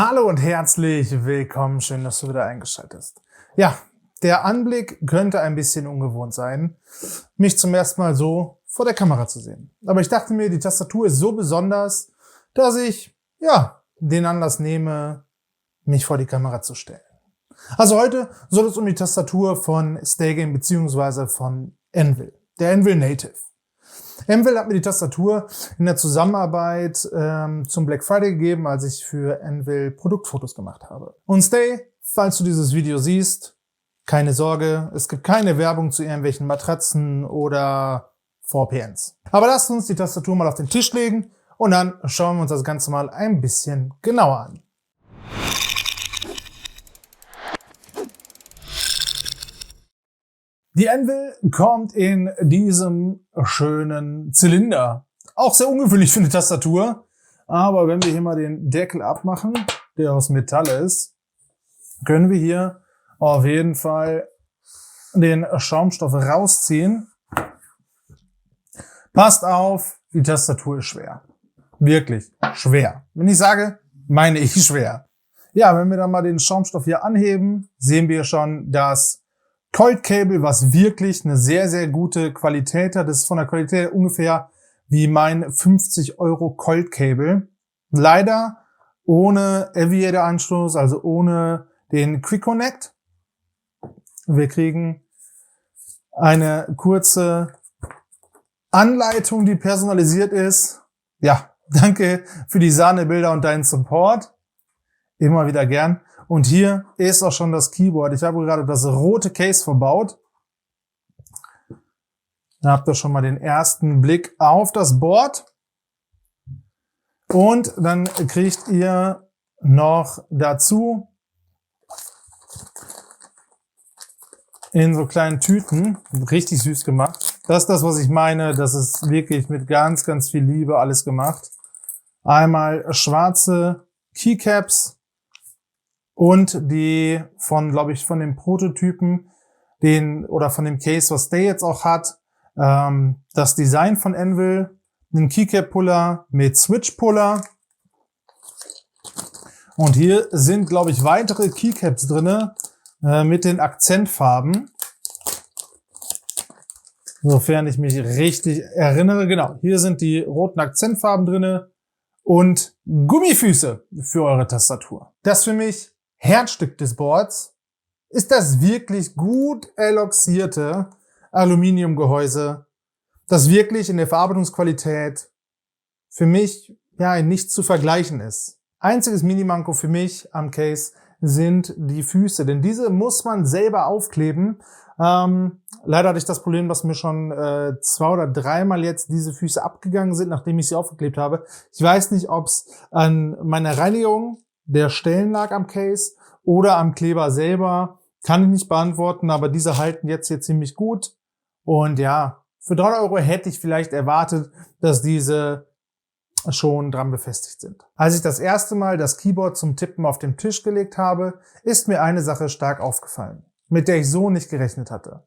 Hallo und herzlich willkommen. Schön, dass du wieder eingeschaltet hast. Ja, der Anblick könnte ein bisschen ungewohnt sein, mich zum ersten Mal so vor der Kamera zu sehen. Aber ich dachte mir, die Tastatur ist so besonders, dass ich, den Anlass nehme, mich vor die Kamera zu stellen. Also heute soll es um die Tastatur von Staygame bzw. von Anvil, der Anvil Native. Anvil hat mir die Tastatur in der Zusammenarbeit zum Black Friday gegeben, als ich für Anvil Produktfotos gemacht habe. Und Stay, falls du dieses Video siehst, keine Sorge, es gibt keine Werbung zu irgendwelchen Matratzen oder VPNs. Aber lasst uns die Tastatur mal auf den Tisch legen und dann schauen wir uns das Ganze mal ein bisschen genauer an. Die Anvil kommt in diesem schönen Zylinder. Auch sehr ungewöhnlich für eine Tastatur. Aber wenn wir hier mal den Deckel abmachen, der aus Metall ist, können wir hier auf jeden Fall den Schaumstoff rausziehen. Passt auf, die Tastatur ist schwer. Wirklich schwer. Wenn ich sage, meine ich schwer. Ja, wenn wir dann mal den Schaumstoff hier anheben, sehen wir schon, dass Colt Cable, was wirklich eine sehr, sehr gute Qualität hat. Das ist von der Qualität ungefähr wie mein 50 € Colt Cable. Leider ohne Aviator-Anschluss, also ohne den Quick Connect. Wir kriegen eine kurze Anleitung, die personalisiert ist. Ja, danke für die Sahnebilder und deinen Support. Immer wieder gern. Und hier ist auch schon das Keyboard. Ich habe gerade das rote Case verbaut. Da habt ihr schon mal den ersten Blick auf das Board. Und dann kriegt ihr noch dazu in so kleinen Tüten, richtig süß gemacht. Das ist das, was ich meine. Das ist wirklich mit ganz, ganz viel Liebe alles gemacht. Einmal schwarze Keycaps. Und die von, glaube ich, von dem Prototypen, oder von dem Case, was der jetzt auch hat, das Design von Anvil, einen Keycap-Puller mit Switch-Puller. Und hier sind, glaube ich, weitere Keycaps drinne mit den Akzentfarben. Sofern ich mich richtig erinnere. Genau, hier sind die roten Akzentfarben drinne und Gummifüße für eure Tastatur. Das für mich Herzstück des Boards ist das wirklich gut eloxierte Aluminiumgehäuse, das wirklich in der Verarbeitungsqualität für mich nicht zu vergleichen ist. Einziges Minimanko für mich am Case sind die Füße, denn diese muss man selber aufkleben. Leider hatte ich das Problem, dass mir schon 2 oder 3 Mal jetzt diese Füße abgegangen sind, nachdem ich sie aufgeklebt habe. Ich weiß nicht, ob es an meiner Reinigung der Stellen lag am Case oder am Kleber selber, kann ich nicht beantworten, aber diese halten jetzt hier ziemlich gut. Und ja, für 3 € hätte ich vielleicht erwartet, dass diese schon dran befestigt sind. Als ich das erste Mal das Keyboard zum Tippen auf den Tisch gelegt habe, ist mir eine Sache stark aufgefallen, mit der ich so nicht gerechnet hatte.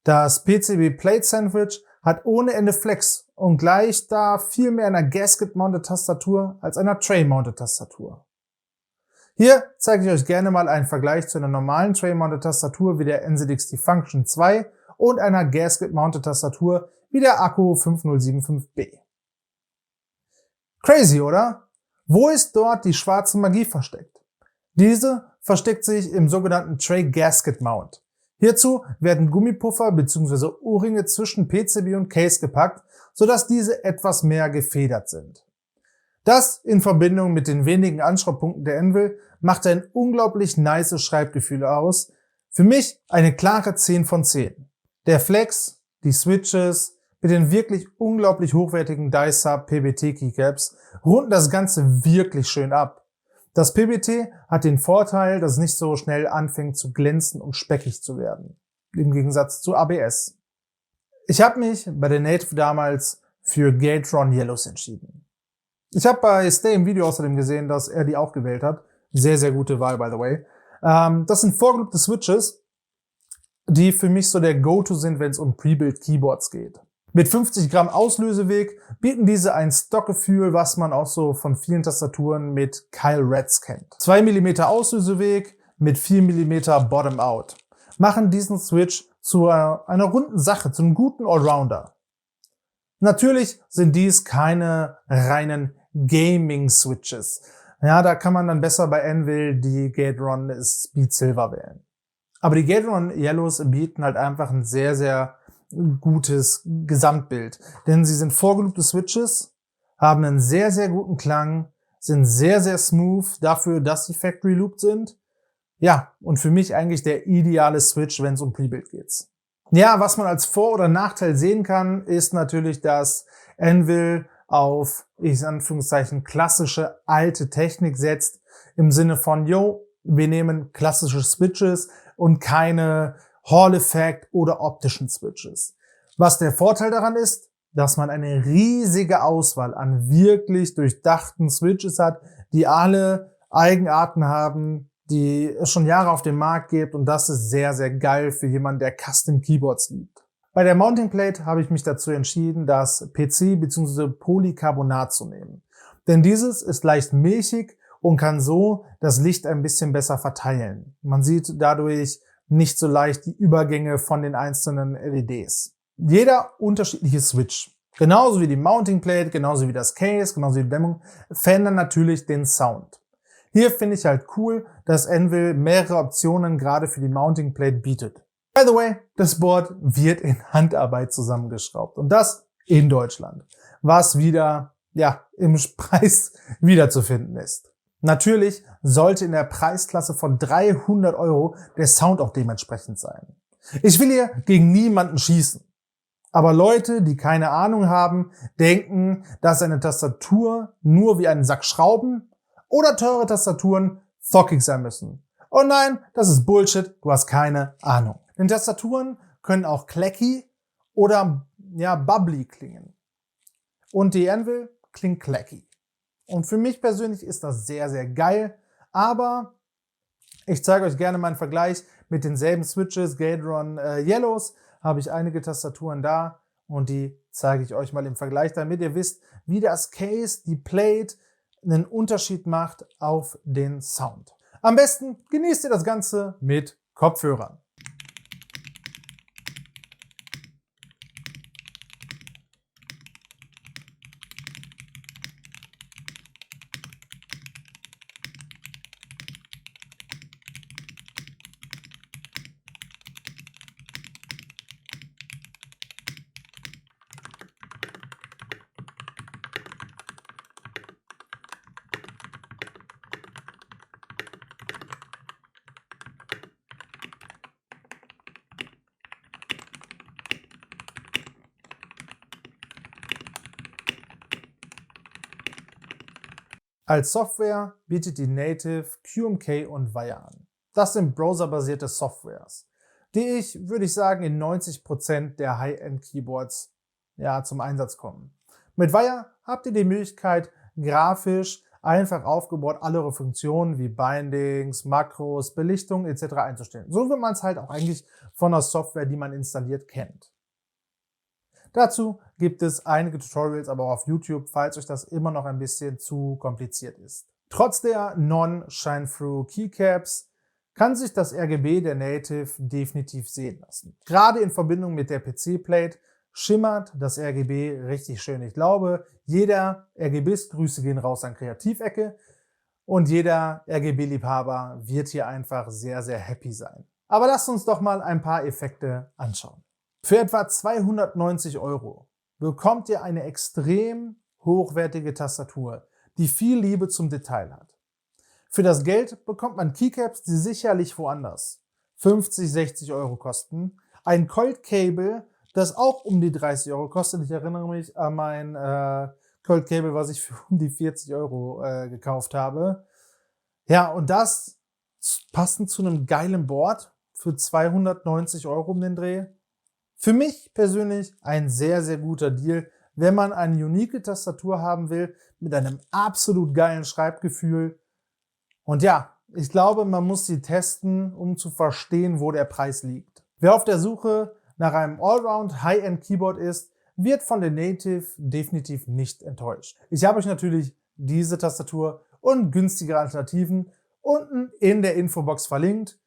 Das PCB Plate Sandwich hat ohne Ende Flex und gleicht da viel mehr einer Gasket-Mounted Tastatur als einer Tray-Mounted Tastatur. Hier zeige ich euch gerne mal einen Vergleich zu einer normalen Tray-Mounted Tastatur wie der NZXT Function 2 und einer Gasket-Mounted Tastatur wie der Akku 5075B. Crazy, oder? Wo ist dort die schwarze Magie versteckt? Diese versteckt sich im sogenannten Tray Gasket Mount. Hierzu werden Gummipuffer bzw. O-Ringe zwischen PCB und Case gepackt, sodass diese etwas mehr gefedert sind. Das in Verbindung mit den wenigen Anschraubpunkten der Anvil macht ein unglaublich nice Schreibgefühl aus. Für mich eine klare 10 von 10. Der Flex, die Switches mit den wirklich unglaublich hochwertigen Dye-Sub PBT Keycaps runden das Ganze wirklich schön ab. Das PBT hat den Vorteil, dass es nicht so schnell anfängt zu glänzen und speckig zu werden. Im Gegensatz zu ABS. Ich habe mich bei der Native damals für Gatron Yellows entschieden. Ich habe bei Stay im Video außerdem gesehen, dass er die auch gewählt hat. Sehr, sehr gute Wahl, by the way. Das sind vorgelobte Switches, die für mich so der Go-To sind, wenn es um Pre-Built Keyboards geht. Mit 50 Gramm Auslöseweg bieten diese ein Stockgefühl, was man auch so von vielen Tastaturen mit Kyle Reds kennt. 2 mm Auslöseweg mit 4 mm Bottom-Out machen diesen Switch zu einer runden Sache, zu einem guten Allrounder. Natürlich sind dies keine reinen Gaming-Switches. Ja, da kann man dann besser bei Anvil die Gateron Speed Silver wählen. Aber die Gateron Yellows bieten halt einfach ein sehr, sehr gutes Gesamtbild. Denn sie sind vorgelobte Switches, haben einen sehr, sehr guten Klang, sind sehr, sehr smooth dafür, dass sie Factory Looped sind. Ja, und für mich eigentlich der ideale Switch, wenn es um Prebuild geht. Ja, was man als Vor- oder Nachteil sehen kann, ist natürlich, dass Anvil auf, ich Anführungszeichen, klassische alte Technik setzt, im Sinne von, wir nehmen klassische Switches und keine Hall-Effekt oder optischen Switches. Was der Vorteil daran ist, dass man eine riesige Auswahl an wirklich durchdachten Switches hat, die alle Eigenarten haben, die es schon Jahre auf dem Markt gibt, und das ist sehr, sehr geil für jemanden, der Custom Keyboards liebt. Bei der Mounting Plate habe ich mich dazu entschieden, das PC bzw. Polycarbonat zu nehmen. Denn dieses ist leicht milchig und kann so das Licht ein bisschen besser verteilen. Man sieht dadurch nicht so leicht die Übergänge von den einzelnen LEDs. Jeder unterschiedliche Switch, genauso wie die Mounting Plate, genauso wie das Case, genauso wie die Dämmung, verändern natürlich den Sound. Hier finde ich halt cool, dass Anvil mehrere Optionen gerade für die Mounting Plate bietet. By the way, das Board wird in Handarbeit zusammengeschraubt und das in Deutschland, was wieder im Preis wiederzufinden ist. Natürlich sollte in der Preisklasse von 300 € der Sound auch dementsprechend sein. Ich will hier gegen niemanden schießen, aber Leute, die keine Ahnung haben, denken, dass eine Tastatur nur wie ein Sack Schrauben oder teure Tastaturen zockig sein müssen. Oh nein, das ist Bullshit, du hast keine Ahnung. Denn Tastaturen können auch clacky oder bubbly klingen. Und die Anvil klingt clacky. Und für mich persönlich ist das sehr, sehr geil. Aber ich zeige euch gerne mal einen Vergleich mit denselben Switches, Gateron Yellows. Habe ich einige Tastaturen da und die zeige ich euch mal im Vergleich, damit ihr wisst, wie das Case, die Plate einen Unterschied macht auf den Sound. Am besten genießt ihr das Ganze mit Kopfhörern. Als Software bietet die Native QMK und Wire an. Das sind browserbasierte Softwares, die würde ich sagen, in 90% der High-End-Keyboards zum Einsatz kommen. Mit Wire habt ihr die Möglichkeit, grafisch einfach aufgebaut alle eure Funktionen wie Bindings, Makros, Belichtung etc. einzustellen. So wie man es halt auch eigentlich von der Software, die man installiert, kennt. Dazu gibt es einige Tutorials, aber auch auf YouTube, falls euch das immer noch ein bisschen zu kompliziert ist. Trotz der Non-Shine-Through Keycaps kann sich das RGB der Native definitiv sehen lassen. Gerade in Verbindung mit der PC-Plate schimmert das RGB richtig schön. Ich glaube, jeder RGBist, Grüße gehen raus an Kreativecke, und jeder RGB-Liebhaber wird hier einfach sehr, sehr happy sein. Aber lasst uns doch mal ein paar Effekte anschauen. Für etwa 290 € bekommt ihr eine extrem hochwertige Tastatur, die viel Liebe zum Detail hat. Für das Geld bekommt man Keycaps, die sicherlich woanders 50, 60 € kosten, ein Colt Cable, das auch um die 30 € kostet. Ich erinnere mich an mein Colt Cable, was ich für um die 40 € gekauft habe. Ja, und das passend zu einem geilen Board für 290 € um den Dreh. Für mich persönlich ein sehr, sehr guter Deal, wenn man eine unique Tastatur haben will, mit einem absolut geilen Schreibgefühl. Und ja, ich glaube, man muss sie testen, um zu verstehen, wo der Preis liegt. Wer auf der Suche nach einem Allround High-End Keyboard ist, wird von der Native definitiv nicht enttäuscht. Ich habe euch natürlich diese Tastatur und günstigere Alternativen unten in der Infobox verlinkt.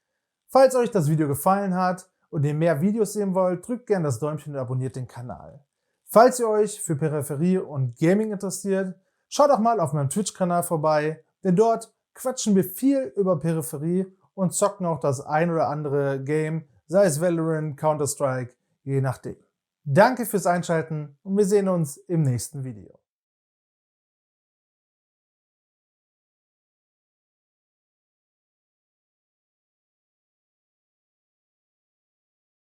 Falls euch das Video gefallen hat und ihr mehr Videos sehen wollt, drückt gerne das Däumchen und abonniert den Kanal. Falls ihr euch für Peripherie und Gaming interessiert, schaut auch mal auf meinem Twitch-Kanal vorbei, denn dort quatschen wir viel über Peripherie und zocken auch das ein oder andere Game, sei es Valorant, Counter-Strike, je nachdem. Danke fürs Einschalten und wir sehen uns im nächsten Video.